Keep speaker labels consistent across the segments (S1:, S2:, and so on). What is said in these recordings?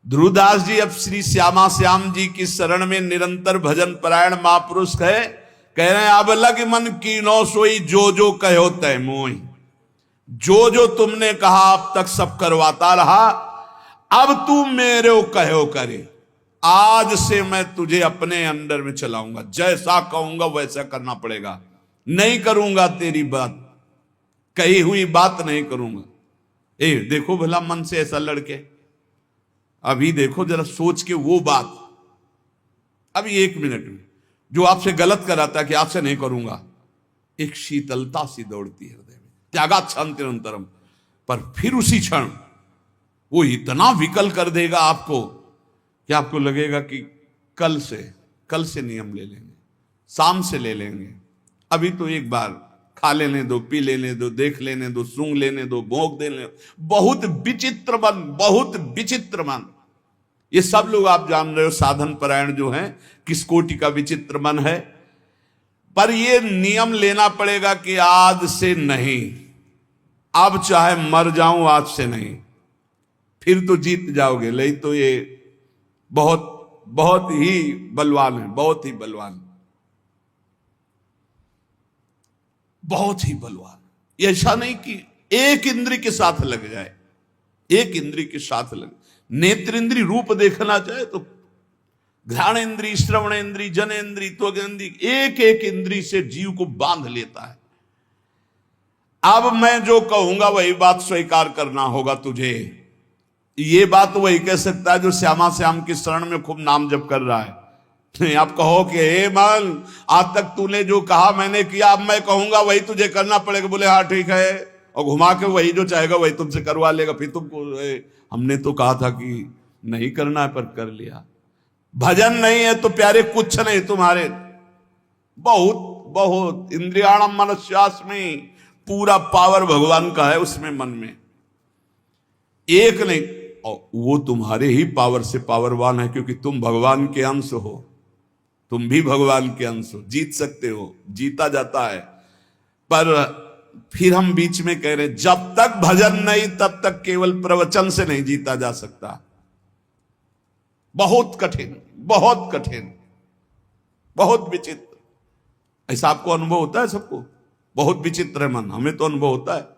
S1: ध्रुवदास जी अब श्री श्यामा श्याम जी की शरण में निरंतर भजन परायण महापुरुष है। कह रहे हैं अब लग मन की नो सोई, जो जो कहो तय मोई। जो जो तुमने कहा अब तक सब करवाता रहा, अब तू मेरे कहो करे। आज से मैं तुझे अपने अंडर में चलाऊंगा, जैसा कहूंगा वैसा करना पड़ेगा। नहीं करूंगा तेरी बात, कही हुई बात नहीं करूंगा। देखो भला मन से ऐसा लड़के, अभी देखो जरा सोच के वो बात, अभी 1 मिनट में जो आपसे गलत कराता कि आपसे नहीं करूंगा, एक शीतलता सी दौड़ती है हृदय में, त्यागात शांति निरंतरम। पर फिर उसी क्षण वो इतना विकल कर देगा आपको कि आपको लगेगा कि कल से नियम ले लेंगे, शाम से ले लेंगे। अभी तो एक बार खा लेने दो, पी लेने दो, देख लेने दो, सूंघ लेने दो, भोंक देने दो। बहुत विचित्र मन, बहुत विचित्र मन। ये सब लोग आप जान रहे हो साधन परायण जो हैं किस कोटि का विचित्र मन है। पर ये नियम लेना पड़ेगा कि आज से नहीं, अब चाहे मर जाऊं आज से नहीं। फिर तो जीत जाओगे, नहीं तो ये बहुत बहुत ही बलवान है, बहुत ही बलवान, बहुत ही बलवान। ऐसा नहीं कि एक इंद्री के साथ लग जाए, एक इंद्री के साथ लग, नेत्र इंद्री रूप देखना चाहे तो घ्राण इंद्री, श्रवण इंद्री, जन इंद्री, त्वग इंद्री, एक एक इंद्री से जीव को बांध लेता है। अब मैं जो कहूंगा वही बात स्वीकार करना होगा तुझे। ये बात वही कह सकता है जो श्यामा श्याम की शरण में खूब नाम जप कर रहा है। नहीं आप कहो कि हे मन, आज तक तूने जो कहा मैंने किया, अब मैं कहूंगा वही तुझे करना पड़ेगा। बोले हाँ ठीक है, और घुमा के वही जो चाहेगा वही तुमसे करवा लेगा। फिर तुमको हमने तो कहा था कि नहीं करना है, पर कर लिया। भजन नहीं है तो प्यारे कुछ नहीं तुम्हारे। बहुत बहुत इंद्रियाणम मनस्यास्मि, पूरा पावर भगवान का है उसमें, मन में एक नहीं। और वो तुम्हारे ही पावर से पावरवान है, क्योंकि तुम भगवान के अंश हो, तुम भी भगवान के अंश हो, जीत सकते हो, जीता जाता है। पर फिर हम बीच में कह रहे हैं जब तक भजन नहीं तब तक केवल प्रवचन से नहीं जीता जा सकता। बहुत कठिन, बहुत कठिन, बहुत विचित्र। ऐसा आपको अनुभव होता है सबको? बहुत विचित्र है मन, हमें तो अनुभव होता है।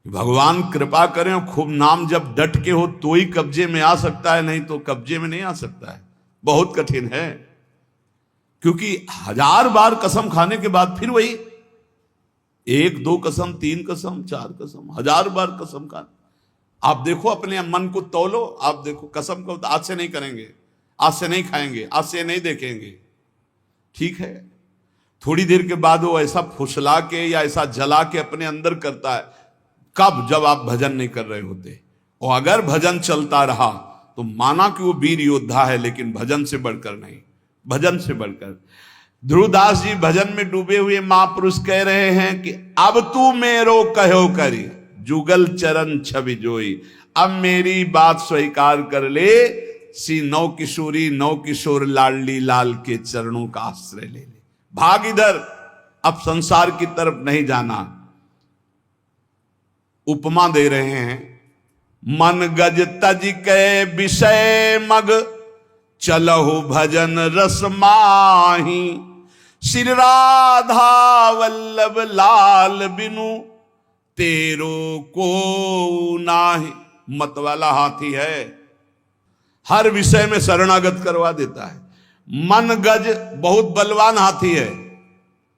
S1: भगवान कृपा करें और खूब नाम जब डट के हो तो ही कब्जे में आ सकता है, नहीं तो कब्जे में नहीं आ सकता है। बहुत कठिन है, क्योंकि 1000 बार कसम खाने के बाद फिर वही 1 2 कसम, 3 कसम, 4 कसम, 1000 बार कसम खाने। आप देखो अपने मन को तौलो, आप देखो कसम को आज से नहीं करेंगे, आज से नहीं खाएंगे, आज से नहीं देखेंगे, ठीक है। थोड़ी देर के बाद वो ऐसा फुसला के या ऐसा जला के अपने अंदर करता है। कब? जब आप भजन नहीं कर रहे होते। और अगर भजन चलता रहा तो माना कि वो वीर योद्धा है, लेकिन भजन से बढ़कर नहीं, भजन से बढ़कर। ध्रुवदास जी भजन में डूबे हुए महापुरुष कह रहे हैं कि अब तू मेरो कहो करी, जुगल चरण छवि जोई। अब मेरी बात स्वीकार कर ले, सी नौ किशोरी नौ किशोर लाडली लाल के चरणों का आश्रय ले ले। भाग इधर, अब संसार की तरफ नहीं जाना। उपमा दे रहे हैं, मन गज तज के विषय मग, चलहु भजन रस माही। श्री राधा वल्लभ लाल बिनु, तेरो को नाही। मत वाला हाथी है, हर विषय में शरणागत करवा देता है। मन गज बहुत बलवान हाथी है,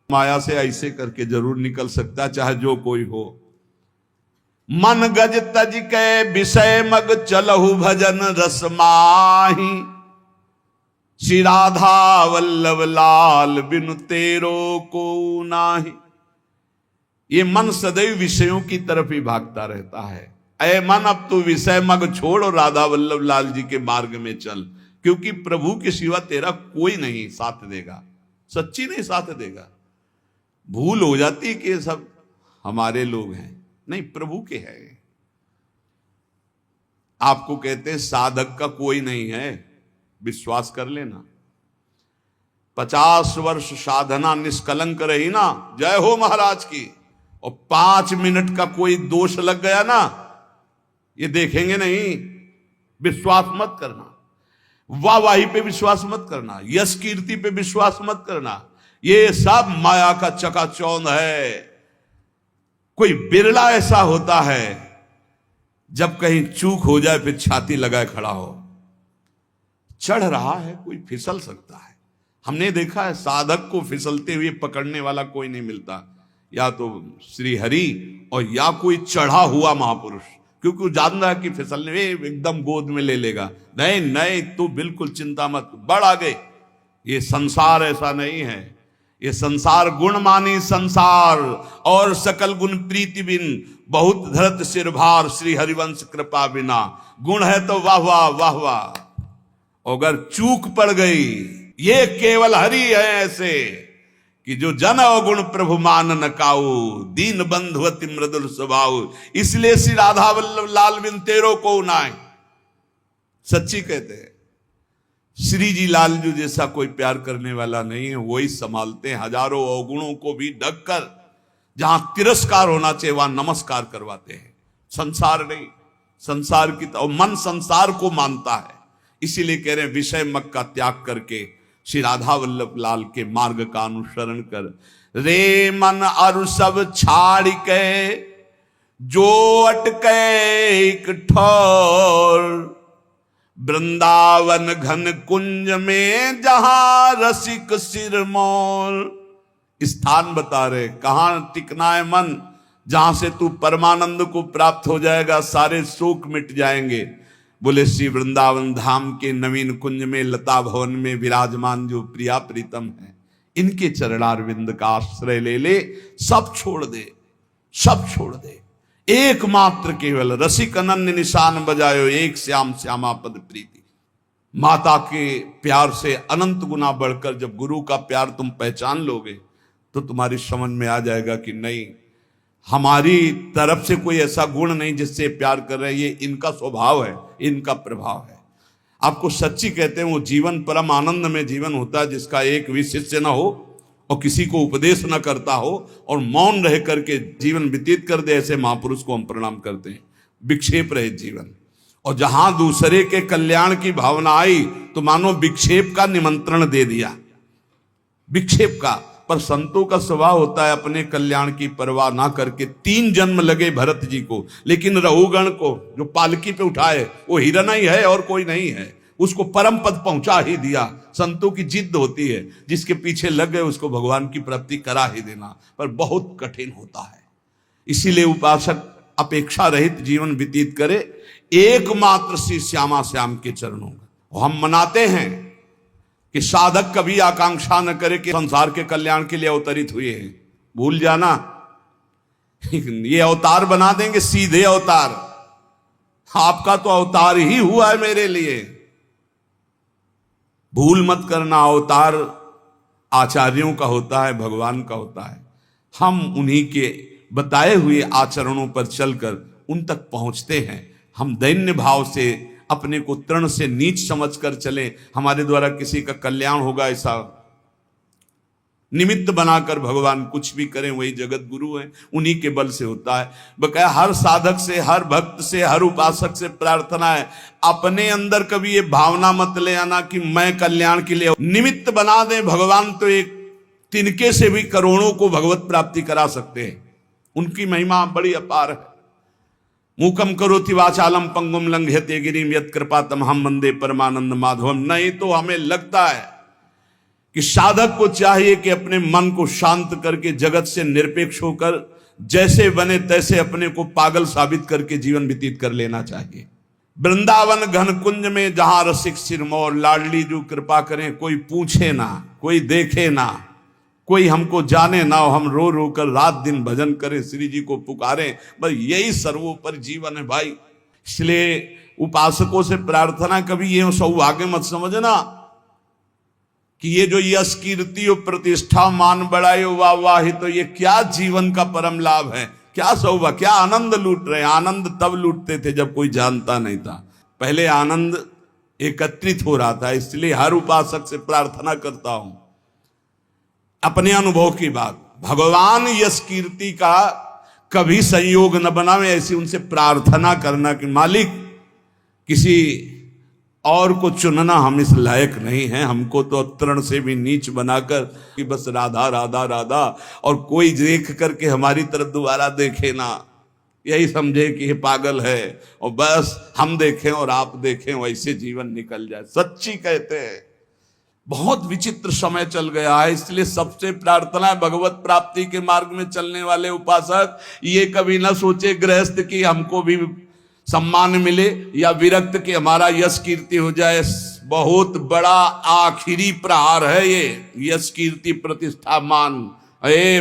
S1: माया से ऐसे करके जरूर निकल सकता है, चाहे जो कोई हो। मन गज तज के विषय मग, चलहु भजन रस माही। श्री राधा वल्लभ लाल बिनु, तेरो को नाही। ये मन सदैव विषयों की तरफ ही भागता रहता है। ऐ मन, अब तू विषय मग छोड़ और राधा वल्लभ लाल जी के मार्ग में चल, क्योंकि प्रभु के सिवा तेरा कोई नहीं साथ देगा, सच्ची नहीं साथ देगा। भूल हो जाती कि ये सब हमारे लोग हैं, नहीं प्रभु के हैं। आपको कहते हैं साधक का कोई नहीं है, विश्वास कर लेना। 50 वर्ष साधना निष्कलंक रही ना, जय हो महाराज की, और 5 मिनट का कोई दोष लग गया ना, ये देखेंगे नहीं, विश्वास मत करना, वाहवाही पे विश्वास मत करना, यश कीर्ति पे विश्वास मत करना। ये सब माया का चकाचौंध है। कोई बिरला ऐसा होता है जब कहीं चूक हो जाए फिर छाती लगाए खड़ा हो। चढ़ रहा है, कोई फिसल सकता है। हमने देखा है साधक को फिसलते हुए पकड़ने वाला कोई नहीं मिलता, या तो श्री हरि और या कोई चढ़ा हुआ महापुरुष, क्योंकि वो जानता है कि फिसलने में एकदम गोद में ले लेगा। नहीं नहीं, तू बिल्कुल चिंता मत, बढ़ आगे। ये संसार ऐसा नहीं है। ये संसार गुण मानी संसार, और सकल गुण प्रीति बिन, बहुत धरत सिर भार, श्री हरिवंश कृपा बिना। गुण है तो वाह वाह वाह वाह, अगर चूक पड़ गई, ये केवल हरि है ऐसे कि जो जन अवगुण प्रभु मान न काऊ, दीन बंधु अति मृदुल स्वभाव। इसलिए श्री राधा वल्लभ लाल बिन तेरो को नाय। सच्ची कहते हैं, श्री जी लालजू जैसा कोई प्यार करने वाला नहीं है। वही संभालते हैं हजारों अवगुणों को भी ढककर। जहां तिरस्कार होना चाहिए वहां नमस्कार करवाते हैं। संसार नहीं, संसार की तो मन संसार को मानता है। इसीलिए कह रहे हैं विषय मग का त्याग करके श्री राधा वल्लभ लाल के मार्ग का अनुसरण कर। रे मन अरु सब छाड़ के, जो अटके एक ठौर, वृंदावन घन कुंज में जहां रसिक सिरमौर। स्थान बता रहे कहां टिकना है मन, जहां से तू परमानंद को प्राप्त हो जाएगा, सारे शोक मिट जाएंगे। बोले श्री वृंदावन धाम के नवीन कुंज में, लता भवन में विराजमान जो प्रिया प्रीतम है, इनके चरणारविंद का आश्रय ले ले। सब छोड़ दे, सब छोड़ दे। एकमात्र केवल रसिक अनन्य निशान बजायो, एक श्याम श्यामा पद प्रीति। माता के प्यार से अनंत गुना बढ़कर जब गुरु का प्यार तुम पहचान लोगे तो तुम्हारी समझ में आ जाएगा कि नहीं, हमारी तरफ से कोई ऐसा गुण नहीं जिससे प्यार कर रहे हैं, ये इनका स्वभाव है, इनका प्रभाव है। आपको सच्ची कहते हैं वो जीवन परम आनंद में जीवन होता है जिसका एक भी शिष्य ना हो और किसी को उपदेश न करता हो और मौन रह करके जीवन व्यतीत कर दे। ऐसे महापुरुष को हम प्रणाम करते हैं। विक्षेप रहित जीवन। और जहां दूसरे के कल्याण की भावना आई तो मानो विक्षेप का निमंत्रण दे दिया, विक्षेप का। पर संतों का स्वभाव होता है अपने कल्याण की परवाह ना करके। 3 जन्म लगे भरत जी को, लेकिन रघुगण को जो पालकी पे उठाए वो हिरण ही है और कोई नहीं है, उसको परम पद पहुंचा ही दिया। संतों की जिद होती है, जिसके पीछे लग गए उसको भगवान की प्राप्ति करा ही देना, पर बहुत कठिन होता है। इसीलिए उपासक अपेक्षा रहित जीवन व्यतीत करे एकमात्र श्री श्यामा श्याम के चरणों का। हम मनाते हैं कि साधक कभी आकांक्षा न करे कि संसार के कल्याण के लिए अवतरित हुए हैं। भूल जाना, ये अवतार बना देंगे, सीधे अवतार। आपका तो अवतार ही हुआ है मेरे लिए। भूल मत करना, अवतार आचार्यों का होता है, भगवान का होता है। हम उन्हीं के बताए हुए आचरणों पर चलकर उन तक पहुंचते हैं। हम दैन्य भाव से अपने को तृण से नीच समझकर चले, हमारे द्वारा किसी का कल्याण होगा ऐसा निमित्त बनाकर भगवान कुछ भी करें, वही जगत गुरु हैं, उन्हीं के बल से होता है। बकाया हर साधक से, हर भक्त से, हर उपासक से प्रार्थना है, अपने अंदर कभी ये भावना मत ले आना कि मैं कल्याण के लिए निमित्त बना दें। भगवान तो एक तिनके से भी करोड़ों को भगवत प्राप्ति करा सकते हैं। उनकी महिमा बड़ी अपार है। मूकम करोति वाचालम पंगुम लंघयते गिरिम यत् कृपा तमहम वंदे परमानंद माधवम। नहीं तो हमें लगता है कि साधक को चाहिए कि अपने मन को शांत करके जगत से निरपेक्ष होकर जैसे बने तैसे अपने को पागल साबित करके जीवन व्यतीत कर लेना चाहिए। वृंदावन घन कुंज में जहां रसिक सिरमौर, लाडली जो कृपा करें, कोई पूछे ना, कोई देखे ना, कोई हमको जाने ना हो, हम रो रो कर रात दिन भजन करें, श्री जी को पुकारें, बस यही सर्वोपरि जीवन है भाई। इसलिए उपासकों से प्रार्थना कभी ये सौभाग्य मत समझना कि ये जो यश कीर्ति और प्रतिष्ठा मान बढ़ायो वाह वाह, तो ये क्या जीवन का परम लाभ है, क्या सौभाग्य, क्या आनंद लूट रहे हैं। आनंद तब लूटते थे जब कोई जानता नहीं था, पहले आनंद एकत्रित हो रहा था। इसलिए हर उपासक से प्रार्थना करता हूं, अपने अनुभव की बात, भगवान यश कीर्ति का कभी संयोग न बनावे, ऐसी उनसे प्रार्थना करना कि मालिक किसी और को चुनना हम इस लायक नहीं हैं। हमको तो तृण से भी नीच बनाकर कि बस राधा राधा राधा, और कोई देख करके हमारी तरफ दोबारा देखे ना, यही समझे कि ये पागल है, और बस हम देखें और आप देखें, वैसे जीवन निकल जाए। सच्ची कहते हैं बहुत विचित्र समय चल गया है। इसलिए सबसे प्रार्थना है भगवत प्राप्ति के मार्ग में चलने वाले उपासक ये कभी ना सोचे गृहस्थ की हमको भी सम्मान मिले या विरक्त कि हमारा यश कीर्ति हो जाए। बहुत बड़ा आखिरी प्रहार है ये यश कीर्ति प्रतिष्ठा मान।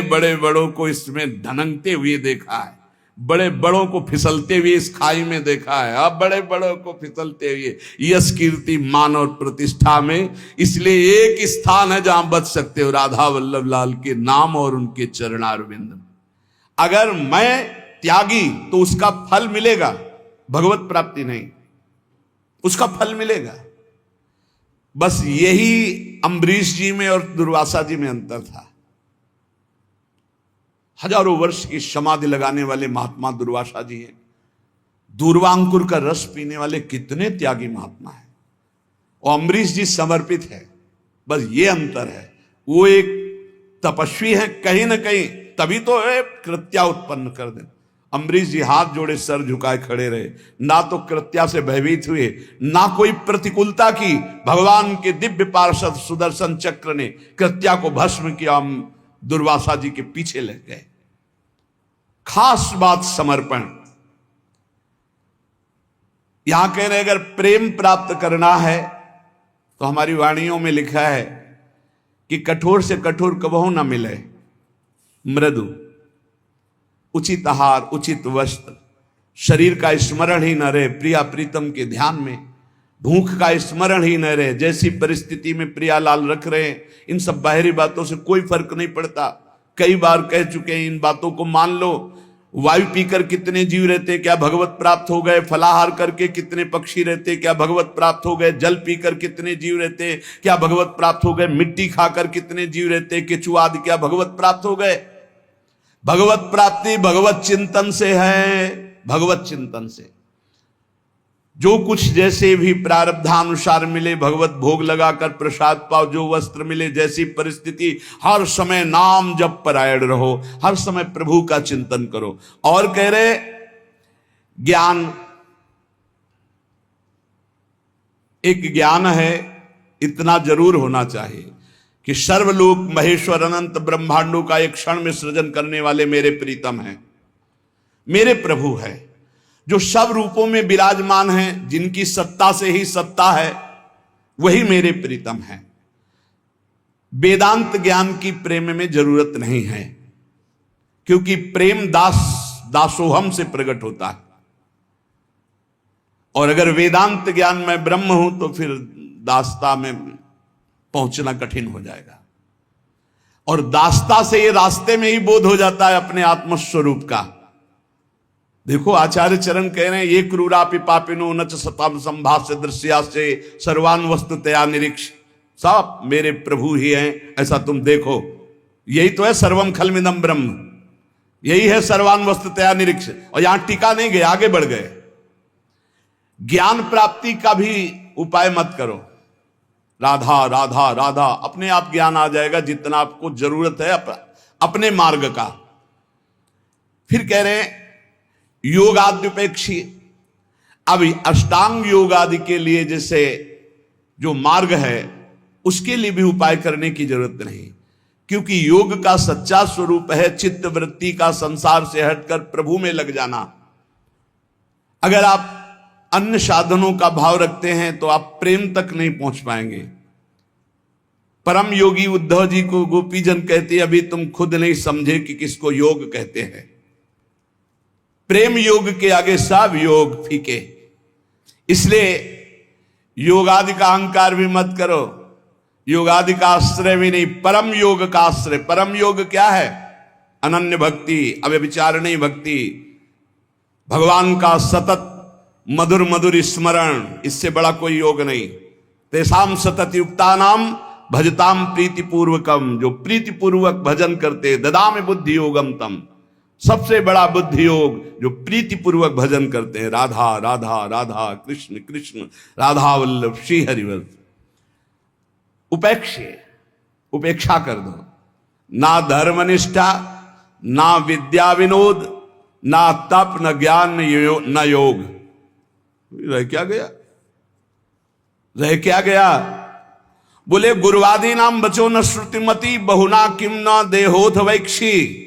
S1: बड़े बड़ों को इसमें धनकते हुए देखा है, बड़े बड़ों को फिसलते हुए इस खाई में देखा है। अब बड़े बड़ों को फिसलते हुए यश कीर्ति मान और प्रतिष्ठा में। इसलिए एक स्थान है जहां बच सकते हो, राधा वल्लभ लाल के नाम और उनके चरणारविंद। अगर मैं त्यागी तो उसका फल मिलेगा, भगवत प्राप्ति नहीं, उसका फल मिलेगा। बस यही अम्बरीश जी में और दुर्वासा जी में अंतर था। हजारों वर्ष की समाधि लगाने वाले महात्मा दुर्वासा जी हैं, दूर्वांकुर का रस पीने वाले कितने त्यागी महात्मा हैं, और अम्बरीश जी समर्पित है। बस ये अंतर है, वो एक तपस्वी है कहीं ना कहीं, तभी तो कृत्या उत्पन्न कर दे। अम्बरीश जी हाथ जोड़े सर झुकाए खड़े रहे, ना तो कृत्या से भयभीत हुए, ना कोई प्रतिकूलता की। भगवान के दिव्य पार्षद सुदर्शन चक्र ने कृत्या को भस्म किया, दुर्वासा जी के पीछे लग गए। खास बात समर्पण। यहां कह रहे अगर प्रेम प्राप्त करना है तो हमारी वाणियों में लिखा है कि कठोर से कठोर कबहू ना मिले, मृदु, उचित आहार, उचित वस्त्र, शरीर का स्मरण ही न रहे प्रिया प्रीतम के ध्यान में, भूख का स्मरण ही न रहे। जैसी परिस्थिति में प्रियालाल रख रहे हैं, इन सब बाहरी बातों से कोई फर्क नहीं पड़ता। कई बार कह चुके हैं, इन बातों को मान लो। वायु पीकर कितने जीव रहते, क्या भगवत प्राप्त हो गए? फलाहार करके कितने पक्षी रहते, क्या भगवत प्राप्त हो गए? जल पीकर कितने जीव रहते, क्या भगवत प्राप्त हो गए? मिट्टी खाकर कितने जीव रहते, केचुआ आदि, क्या भगवत प्राप्त हो गए? भगवत प्राप्ति भगवत चिंतन से है, भगवत चिंतन से। जो कुछ जैसे भी प्रारब्धानुसार मिले, भगवत भोग लगाकर प्रसाद पाओ, जो वस्त्र मिले, जैसी परिस्थिति, हर समय नाम जप परायण रहो, हर समय प्रभु का चिंतन करो। और कह रहे ज्ञान, एक ज्ञान है, इतना जरूर होना चाहिए कि सर्वलोक महेश्वर अनंत ब्रह्मांडों का एक क्षण में सृजन करने वाले मेरे प्रीतम हैं, मेरे प्रभु है, जो सब रूपों में विराजमान हैं, जिनकी सत्ता से ही सत्ता है, वही मेरे प्रीतम है। वेदांत ज्ञान की प्रेम में जरूरत नहीं है, क्योंकि प्रेम दासोहम से प्रकट होता है। और अगर वेदांत ज्ञान में ब्रह्म हूं तो फिर दासता में पहुंचना कठिन हो जाएगा। और दासता से ये रास्ते में ही बोध हो जाता है अपने आत्मस्वरूप का। देखो आचार्य चरण कह रहे हैं, ये क्रूरापि पापिनो न च सताम संभाष्य दृश्या से सर्वान वस्तुतया निरीक्ष। सब मेरे प्रभु ही हैं, ऐसा तुम देखो। यही तो है सर्वम खलमिदम ब्रह्म, यही है सर्वान वस्तुतया निरीक्ष। और यहां टिका नहीं गए, आगे बढ़ गए। ज्ञान प्राप्ति का भी उपाय मत करो, राधा राधा राधा, अपने आप ज्ञान आ जाएगा जितना आपको जरूरत है अपने मार्ग का। फिर कह रहे हैं योगाद्युपेक्षी। अब अष्टांग योग आदि के लिए जैसे जो मार्ग है उसके लिए भी उपाय करने की जरूरत नहीं, क्योंकि योग का सच्चा स्वरूप है चित्त वृत्ति का संसार से हटकर प्रभु में लग जाना। अगर आप अन्य साधनों का भाव रखते हैं तो आप प्रेम तक नहीं पहुंच पाएंगे। परम योगी उद्धव जी को गोपीजन कहते, अभी तुम खुद नहीं समझे कि किसको योग कहते हैं। प्रेम योग के आगे सब योग फीके। इसलिए योगादि का अहंकार भी मत करो, योगादि का आश्रय भी नहीं, परम योग का आश्रय। परम योग क्या है? अनन्य भक्ति, अव्यभिचारिणी भक्ति, भगवान का सतत मधुर मधुर स्मरण, इससे बड़ा कोई योग नहीं। तेसाम सतत युक्ता नाम भजताम प्रीतिपूर्वकम, जो प्रीतिपूर्वक भजन करते, ददामि बुद्धि योगम तम, सबसे बड़ा बुद्धि योग जो प्रीति पूर्वक भजन करते हैं, राधा राधा राधा, कृष्ण कृष्ण, राधा वल्लभ श्री हरिवल्लभ। उपेक्षा कर दो। ना धर्मनिष्ठा, ना विद्या विनोद, ना तप, न ज्ञान, न योग। रह क्या गया? रह क्या गया? बोले गुरुवादी नाम बचो न श्रुतिमती, बहुना किम न देहोथ वैक्षी।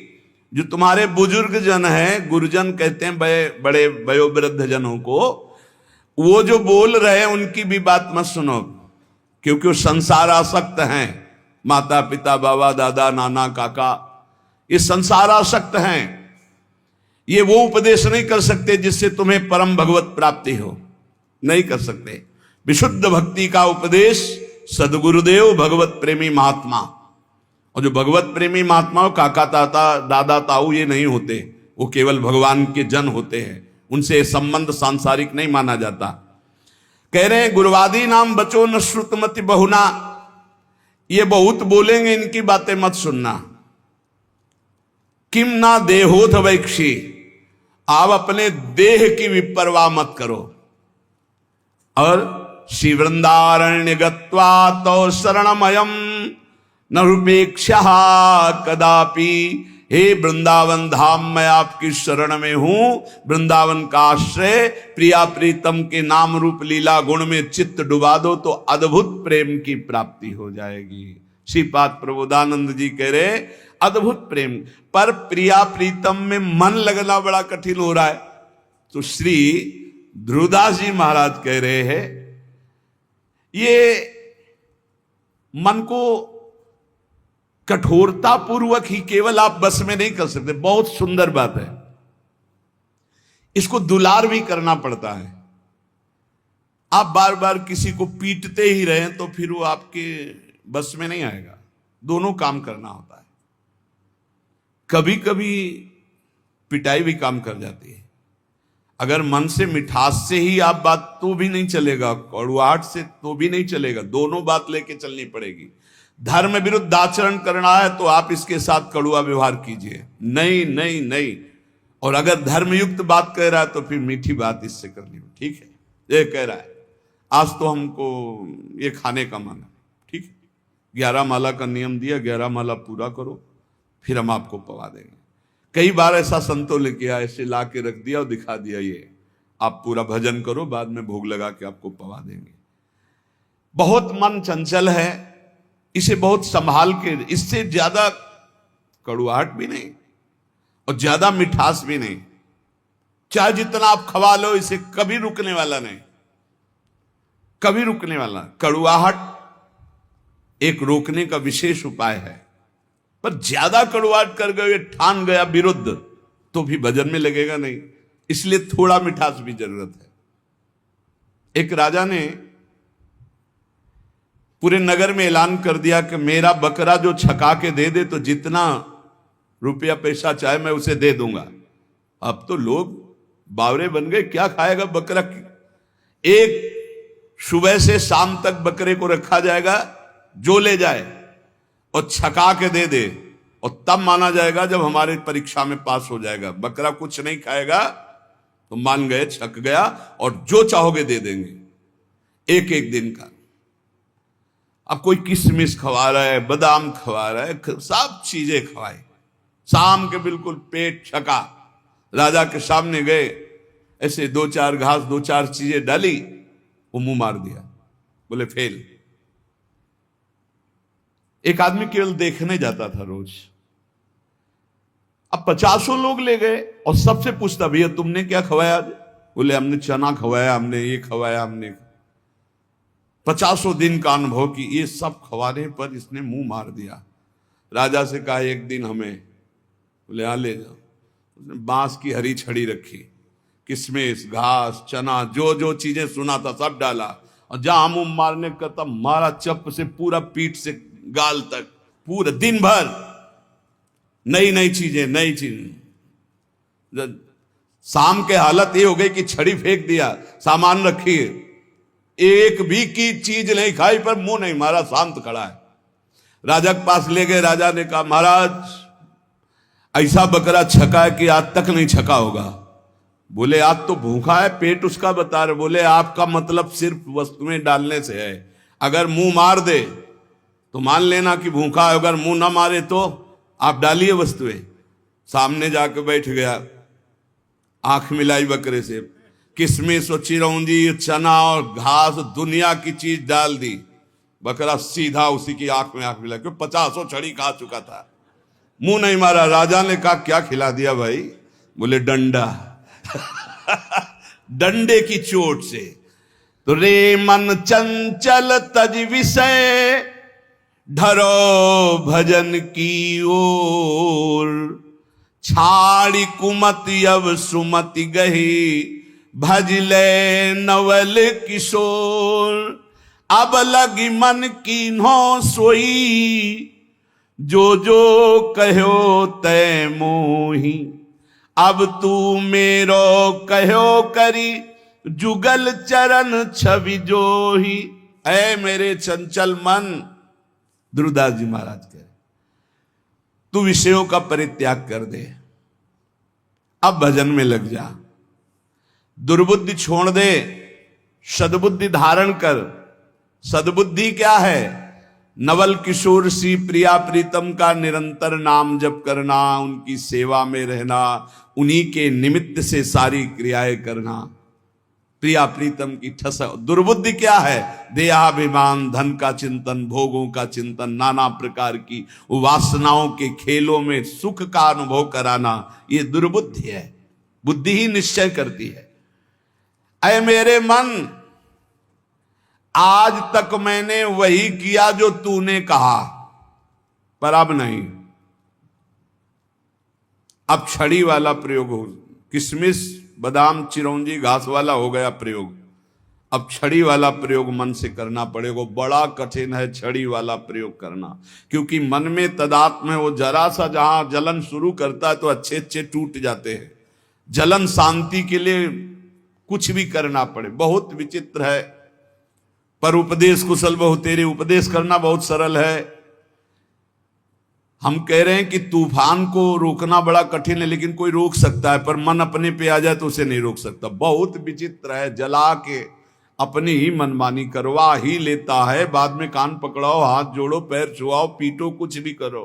S1: जो तुम्हारे बुजुर्ग जन हैं, गुरुजन कहते हैं बड़े वयोवृद्ध जनों को, वो जो बोल रहे हैं उनकी भी बात मत सुनो, क्योंकि वो संसार आसक्त हैं। माता पिता, बाबा दादा, नाना काका, ये संसार आसक्त हैं। ये वो उपदेश नहीं कर सकते जिससे तुम्हें परम भगवत प्राप्ति हो, नहीं कर सकते। विशुद्ध भक्ति का उपदेश सदगुरुदेव भगवत प्रेमी महात्मा, और जो भगवत प्रेमी महात्मा हो, काका ताता दादा ताऊ ये नहीं होते, वो केवल भगवान के जन होते हैं। उनसे संबंध सांसारिक नहीं माना जाता। कह रहे हैं गुरुवादी नाम बचो न श्रुतमति बहुना, ये बहुत बोलेंगे, इनकी बातें मत सुनना। किम ना देहोथ वैक्षी, आप अपने देह की विपरवाह मत करो। और श्री वृंदारण्य गत्वा तो शरणमयम न रूपेक्षा कदापि। हे वृंदावन धाम, मैं आपकी शरण में हूं, वृंदावन का आश्रय। प्रिया प्रीतम के नाम रूप लीला गुण में चित्त डुबा दो तो अद्भुत प्रेम की प्राप्ति हो जाएगी। श्रीपाद प्रबोधानंद जी कह रहे अद्भुत प्रेम, पर प्रिया प्रीतम में मन लगना बड़ा कठिन हो रहा है। तो श्री ध्रुवदास जी महाराज कह रहे हैं ये मन को कठोरता पूर्वक ही केवल आप बस में नहीं कर सकते। बहुत सुंदर बात है, इसको दुलार भी करना पड़ता है। आप बार बार किसी को पीटते ही रहे तो फिर वो आपके बस में नहीं आएगा। दोनों काम करना होता है। कभी कभी पिटाई भी काम कर जाती है। अगर मन से मिठास से ही आप बात तो भी नहीं चलेगा, कड़ुआहट से तो भी नहीं चलेगा। दोनों बात लेके चलनी पड़ेगी। धर्म विरुद्ध आचरण करना है तो आप इसके साथ कड़ुआ व्यवहार कीजिए, नहीं नहीं नहीं। और अगर धर्मयुक्त बात कह रहा है तो फिर मीठी बात इससे करनी हो। ठीक है, ये कह रहा है आज तो हमको ये खाने का मन है, ठीक है, 11 माला का नियम दिया, 11 माला पूरा करो, फिर हम आपको पवा देंगे। कई बार ऐसा संतों ने किया, ऐसे ला के रख दिया और दिखा दिया ये आप पूरा भजन करो, बाद में भोग लगा के आपको पवा देंगे। बहुत मन चंचल है, इसे बहुत संभाल के, इससे ज्यादा कड़ुआहट भी नहीं और ज्यादा मिठास भी नहीं। चाहे जितना आप खवा लो, इसे कभी रुकने वाला नहीं, कभी रुकने वाला। कड़ुआहट एक रोकने का विशेष उपाय है, पर ज्यादा कड़ुआहट कर गए, ठान गया विरुद्ध, तो भी भजन में लगेगा नहीं। इसलिए थोड़ा मिठास भी जरूरत है। एक राजा ने पूरे नगर में ऐलान कर दिया कि मेरा बकरा जो छका के दे दे तो जितना रुपया पैसा चाहे मैं उसे दे दूंगा। अब तो लोग बावरे बन गए, क्या खाएगा बकरा। एक सुबह से शाम तक बकरे को रखा जाएगा, जो ले जाए और छका के दे दे, और तब माना जाएगा जब हमारे परीक्षा में पास हो जाएगा। बकरा कुछ नहीं खाएगा तो मान गए छक गया, और जो चाहोगे दे देंगे एक एक दिन का। अब कोई किशमिश खवा रहा है, बादाम खवा रहा है, सब चीजें खवाई। शाम के बिल्कुल पेट छका, राजा के सामने गए, ऐसे 2-4 घास 2-4 चीजें डाली, वो मुंह मार दिया, बोले फेल। एक आदमी केवल देखने जाता था रोज, अब 50 लोग ले गए और सबसे पूछता भैया तुमने क्या खवाया आज? बोले हमने चना खवाया, हमने ये खवाया, हमने 50 दिन का अनुभव की ये सब खवाने पर इसने मुंह मार दिया। राजा से कहा एक दिन हमें, बोले हाँ ले जाओ। उसने बांस की हरी छड़ी रखी, किशमिश, घास, चना, जो जो चीजें सुना था सब डाला, और जहां मुंह मारने का तब मारा, चप से पूरा पीठ से गाल तक, पूरा दिन भर नई नई चीजें, नई चीजें। शाम के हालत ये हो गई कि छड़ी फेंक दिया, सामान रखी, एक भी की चीज नहीं खाई, पर मुंह नहीं मारा, शांत खड़ा है। राजा के पास ले गए, राजा ने कहा महाराज ऐसा बकरा छका है कि आज तक नहीं छका होगा। बोले आज तो भूखा है, पेट उसका बता रहे। बोले आपका मतलब सिर्फ वस्तुएं डालने से है। अगर मुंह मार दे तो मान लेना कि भूखा है, अगर मुंह ना मारे तो आप डालिए वस्तुएं। सामने जाकर बैठ गया, आंख मिलाई बकरे से, किशमिश और चिरौंजी, चना और घास, दुनिया की चीज डाल दी। बकरा सीधा उसी की आंख में आंख मिला, क्यों 50 छड़ी खा चुका था, मुंह नहीं मारा। राजा ने कहा क्या खिला दिया भाई? बोले डंडा। डंडे की चोट से। तो रे मन चंचल तज विषय, ढरो भजन की ओर, छाड़ी कुमति अब सुमति गही, भजले नवल किशोर। अब लगी मन कीन्हो सोई, जो जो कहो तय मोही। अब तू मेरो कहो करी, जुगल चरण छवि जोही। ऐ मेरे चंचल मन, ध्रुवदास जी महाराज कह रहे, तू विषयों का परित्याग कर दे, अब भजन में लग जा। दुर्बुद्धि छोड़ दे, सद्बुद्धि धारण कर। सद्बुद्धि क्या है? नवल किशोर सी प्रिया प्रीतम का निरंतर नाम जप करना, उनकी सेवा में रहना, उन्हीं के निमित्त से सारी क्रियाएं करना, प्रिया प्रीतम की ठस। दुर्बुद्धि क्या है? देहाभिमान, धन का चिंतन, भोगों का चिंतन, नाना प्रकार की वासनाओं के खेलों में सुख का अनुभव कराना, ये दुर्बुद्धि है। बुद्धि ही निश्चय करती है। ऐ मेरे मन, आज तक मैंने वही किया जो तूने कहा, पर अब नहीं। अब छड़ी वाला प्रयोग हो, किशमिश बादाम चिरौंजी घास वाला हो गया प्रयोग। अब छड़ी वाला प्रयोग मन से करना पड़ेगा। बड़ा कठिन है छड़ी वाला प्रयोग करना, क्योंकि मन में तदात्म है। वो जरा सा जहां जलन शुरू करता है तो अच्छे अच्छे टूट जाते हैं। जलन शांति के लिए कुछ भी करना पड़े, बहुत विचित्र है। पर उपदेश कुशल बहु तेरे, उपदेश करना बहुत सरल है। हम कह रहे हैं कि तूफान को रोकना बड़ा कठिन है, लेकिन कोई रोक सकता है, पर मन अपने पे आ जाए तो उसे नहीं रोक सकता। बहुत विचित्र है। जला के अपनी ही मनमानी करवा ही लेता है। बाद में कान पकड़ाओ, हाथ जोड़ो, पैर छुआओ, पीटो, कुछ भी करो।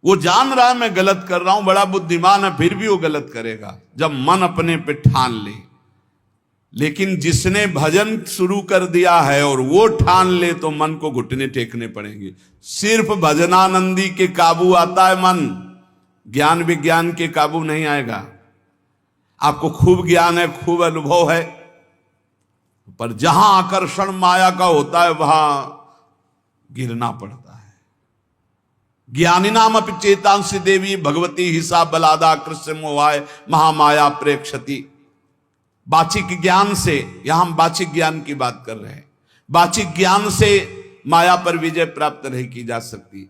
S1: वो जान रहा है मैं गलत कर रहा हूं, बड़ा बुद्धिमान है, फिर भी वो गलत करेगा जब मन अपने पे ठान ले। लेकिन जिसने भजन शुरू कर दिया है और वो ठान ले तो मन को घुटने टेकने पड़ेंगे। सिर्फ भजनानंदी के काबू आता है मन, ज्ञान विज्ञान के काबू नहीं आएगा। आपको खूब ज्ञान है, खूब अनुभव है, पर जहां आकर्षण माया का होता है वहां गिरना पड़ता है। ज्ञानी नाम अपि चेतांसी देवी, भगवती हिसा बलादा कृष्ण मोहाय, महामाया प्रेक्षति। बाचिक ज्ञान से, यहां हम बाचिक ज्ञान की बात कर रहे हैं। बाचिक ज्ञान से माया पर विजय प्राप्त नहीं की जा सकती।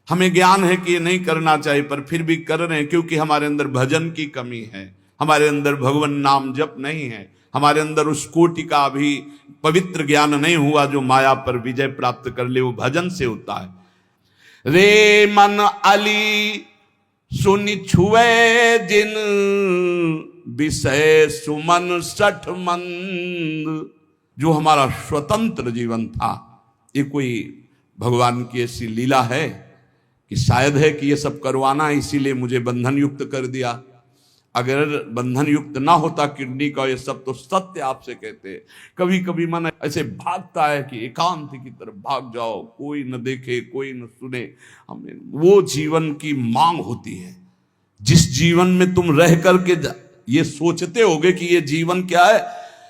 S1: हमें ज्ञान है कि ये नहीं करना चाहिए, पर फिर भी कर रहे हैं, क्योंकि हमारे अंदर भजन की कमी है, हमारे अंदर भगवान नाम जप नहीं है, हमारे अंदर उस कोटि का भी पवित्र ज्ञान नहीं हुआ जो माया पर विजय प्राप्त कर ले। वो भजन से होता है। रे मन अली सुनि छुए जिन, विषय सुमन सठ मंद। जो हमारा स्वतंत्र जीवन था, ये कोई भगवान की ऐसी लीला है कि शायद है कि ये सब करवाना है, इसीलिए मुझे बंधन युक्त कर दिया। अगर बंधन युक्त ना होता किडनी का ये सब, तो सत्य आपसे कहते। कभी कभी मन ऐसे भागता है कि एकांत की तरफ भाग जाओ, कोई न देखे, कोई न सुने। हमें वो जीवन की मांग होती है जिस जीवन में तुम रह करके ये सोचते होगे कि ये जीवन क्या है,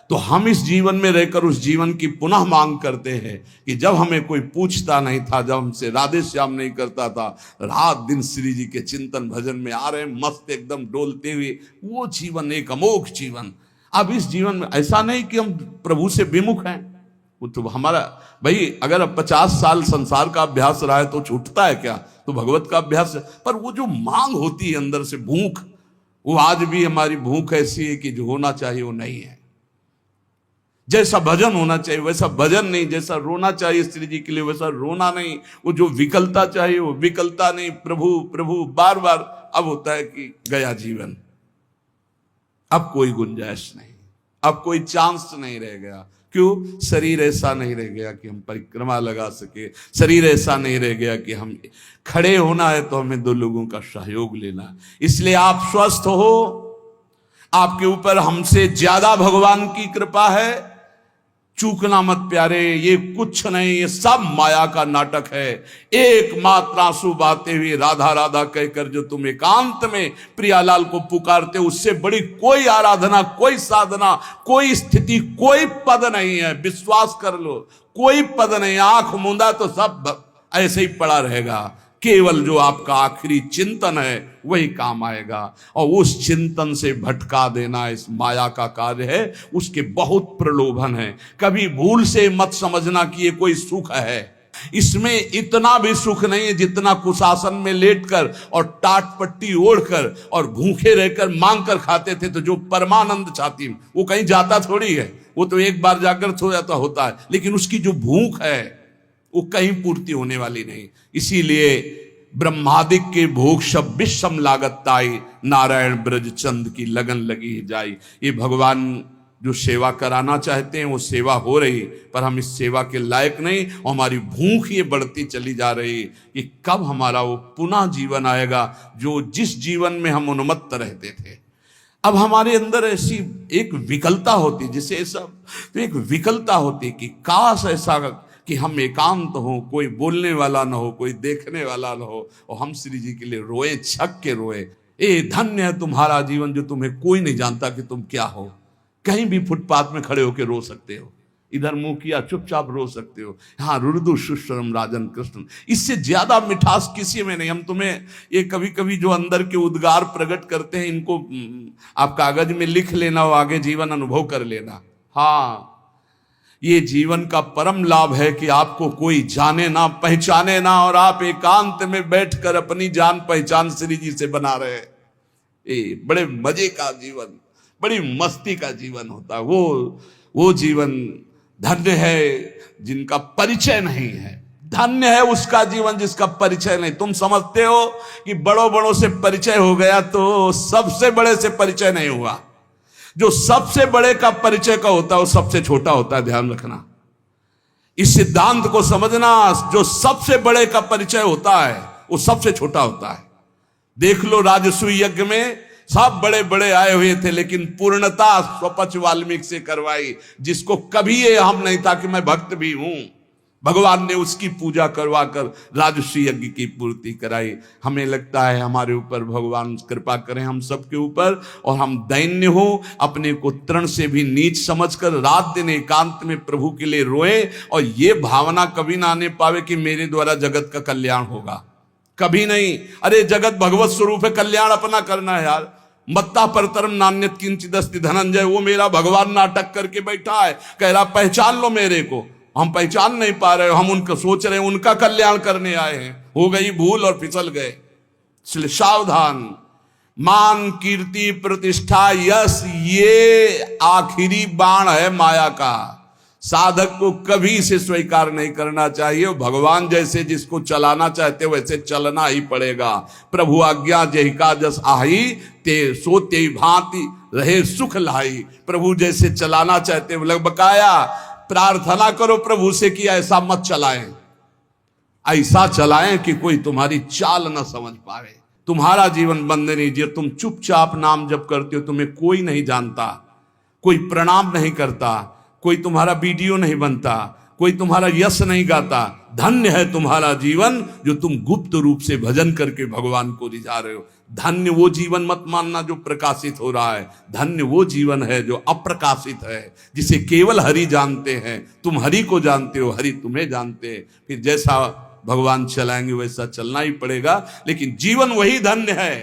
S1: तो हम इस जीवन में रहकर उस जीवन की पुनः मांग करते हैं कि जब हमें कोई पूछता नहीं था, जब हमसे राधे श्याम नहीं करता था, रात दिन श्री जी के चिंतन भजन में आ रहे मस्त एकदम डोलते हुए, वो जीवन एक अमोघ जीवन। अब इस जीवन में ऐसा नहीं कि हम प्रभु से विमुख हैं। वो तो हमारा भाई, अगर अब 50 साल संसार का अभ्यास रहा है तो छूटता है क्या? तो भगवत का अभ्यास है। पर वो जो मांग होती है अंदर से, भूख, वो आज भी हमारी भूख ऐसी है कि जो होना चाहिए वो नहीं है। जैसा भजन होना चाहिए वैसा भजन नहीं, जैसा रोना चाहिए श्री जी के लिए वैसा रोना नहीं, वो जो विकलता चाहिए वो विकलता नहीं। प्रभु प्रभु बार बार अब होता है कि गया जीवन, अब कोई गुंजाइश नहीं, अब कोई चांस नहीं रह गया। क्यों? शरीर ऐसा नहीं रह गया कि हम परिक्रमा लगा सके, शरीर ऐसा नहीं रह गया कि हम खड़े होना है तो हमें दो लोगों का सहयोग लेना। इसलिए आप स्वस्थ हो, आपके ऊपर हमसे ज्यादा भगवान की कृपा है। चूकना मत प्यारे, ये कुछ नहीं, ये सब माया का नाटक है। एकमात्र आंसू बहाते हुए राधा राधा कहकर जो तुम एकांत में प्रियालाल को पुकारते, उससे बड़ी कोई आराधना, कोई साधना, कोई स्थिति, कोई पद नहीं है। विश्वास कर लो, कोई पद नहीं। आंख मूंदा तो सब ऐसे ही पड़ा रहेगा। केवल जो आपका आखिरी चिंतन है वही काम आएगा, और उस चिंतन से भटका देना इस माया का कार्य है। उसके बहुत प्रलोभन है। कभी भूल से मत समझना कि ये कोई सुख है। इसमें इतना भी सुख नहीं है जितना कुशासन में लेटकर और टाट पट्टी ओढ़कर और भूखे रहकर मांग कर खाते थे। तो जो परमानंद छाती में, वो कहीं जाता थोड़ी है, वो तो एक बार जाकर सो जाता होता है, लेकिन उसकी जो भूख है वो कहीं पूर्ति होने वाली नहीं। इसीलिए ब्रह्मादिक के भोग सब विषम लागताई, नारायण ब्रज चंद की लगन लगी जाई। ये भगवान जो सेवा कराना चाहते हैं वो सेवा हो रही, पर हम इस सेवा के लायक नहीं, और हमारी भूख ये बढ़ती चली जा रही कि कब हमारा वो पुनः जीवन आएगा जो जिस जीवन में हम उन्मत्त रहते थे। अब हमारे अंदर ऐसी एक विकलता होती, जिसे सब तो एक विकलता होती कि काश ऐसा कि हम एकांत हो, कोई बोलने वाला ना हो, कोई देखने वाला ना हो, और हम श्री जी के लिए रोए, छक के रोए। ए धन्य है तुम्हारा जीवन जो तुम्हें कोई नहीं जानता कि तुम क्या हो। कहीं भी फुटपाथ में खड़े होकर रो सकते हो, इधर मुंह किया चुपचाप रो सकते हो। हाँ, रुदु सुश्रम राजन कृष्ण, इससे ज्यादा मिठास किसी में नहीं। हम तुम्हें ये कभी कभी जो अंदर के उद्गार प्रकट करते हैं, इनको आप कागज में लिख लेना, हो आगे जीवन अनुभव कर लेना। हाँ, ये जीवन का परम लाभ है कि आपको कोई जाने ना, पहचाने ना, और आप एकांत में बैठकर अपनी जान पहचान श्री जी से बना रहे। ये बड़े मजे का जीवन, बड़ी मस्ती का जीवन होता है। वो जीवन धन्य है जिनका परिचय नहीं है। धन्य है उसका जीवन जिसका परिचय नहीं। तुम समझते हो कि बड़ों बड़ों से परिचय हो गया तो सबसे बड़े से परिचय नहीं हुआ। जो सबसे बड़े का परिचय का होता है वो सबसे छोटा होता है। ध्यान रखना, इस सिद्धांत को समझना। जो सबसे बड़े का परिचय होता है वो सबसे छोटा होता है। देख लो, राजसूय यज्ञ में सब बड़े बड़े आए हुए थे, लेकिन पूर्णता स्वपच वाल्मीकि से करवाई, जिसको कभी ये हम नहीं था कि मैं भक्त भी हूं। भगवान ने उसकी पूजा करवा कर राजसूय यज्ञ की पूर्ति कराई। हमें लगता है हमारे ऊपर भगवान कृपा करें हम सबके ऊपर, और हम दैन्य हो, अपने को तृण से भी नीच समझकर रात दिन एकांत में प्रभु के लिए रोए, और ये भावना कभी ना आने पावे कि मेरे द्वारा जगत का कल्याण होगा। कभी नहीं। अरे जगत भगवत स्वरूप है, कल्याण अपना करना है यार। मत्ता परतरम नान्यत किंचिदस्ति धनंजय, वो मेरा भगवान नाटक करके बैठा है, कह रहा पहचान लो मेरे को। हम पहचान नहीं पा रहे, हम उनका सोच रहे हैं उनका कल्याण करने आए हैं। हो गई भूल और फिसल गए। इसलिए सावधान। मान, कीर्ति, प्रतिष्ठा, यश, ये आखिरी बाण है माया का। साधक को कभी इसे स्वीकार नहीं करना चाहिए। भगवान जैसे जिसको चलाना चाहते वैसे चलना ही पड़ेगा। प्रभु आज्ञा जहिका जस आही, ते सो ते भांति रहे सुख लाई। प्रभु जैसे चलाना चाहते वो लग बकाया प्रार्थना करो प्रभु से कि ऐसा मत चलाएं, ऐसा चलाएं कि कोई तुम्हारी चाल न समझ पाए, तुम्हारा जीवन बंद नहीं। जो तुम चुपचाप नाम जप करते हो, तुम्हें कोई नहीं जानता, कोई प्रणाम नहीं करता, कोई तुम्हारा वीडियो नहीं बनता, कोई तुम्हारा यश नहीं गाता। धन्य है तुम्हारा जीवन जो तुम गुप्त रूप से भजन करके भगवान को रिझा रहे हो। धन्य वो जीवन मत मानना जो प्रकाशित हो रहा है। धन्य वो जीवन है जो अप्रकाशित है, जिसे केवल हरि जानते हैं। तुम हरि को जानते हो, हरि तुम्हें जानते हैं। फिर जैसा भगवान चलाएंगे वैसा चलना ही पड़ेगा। लेकिन जीवन वही धन्य है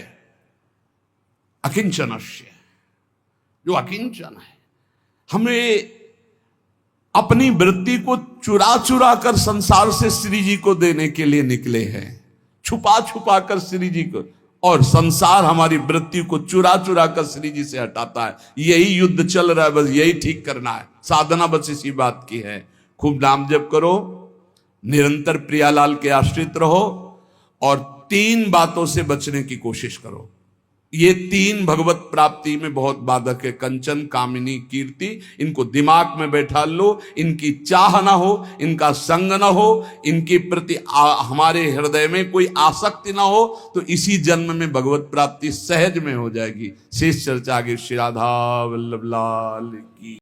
S1: अकिंचनस्य, जो अकिंचन है। हमें अपनी वृत्ति को चुरा चुरा कर संसार से श्री जी को देने के लिए निकले हैं, छुपा छुपा कर श्री जी को, और संसार हमारी वृत्ति को चुरा चुरा कर श्री जी से हटाता है। यही युद्ध चल रहा है, बस यही ठीक करना है। साधना बस इसी बात की है। खूब नाम जप करो, निरंतर प्रियालाल के आश्रित रहो, और तीन बातों से बचने की कोशिश करो। ये तीन भगवत प्राप्ति में बहुत बाधक है। कंचन, कामिनी, कीर्ति, इनको दिमाग में बैठा लो। इनकी चाह ना हो, इनका संग ना हो, इनके प्रति हमारे हृदय में कोई आसक्ति ना हो, तो इसी जन्म में भगवत प्राप्ति सहज में हो जाएगी। शेष चर्चा आगे। श्री राधा वल्लभ लाल की।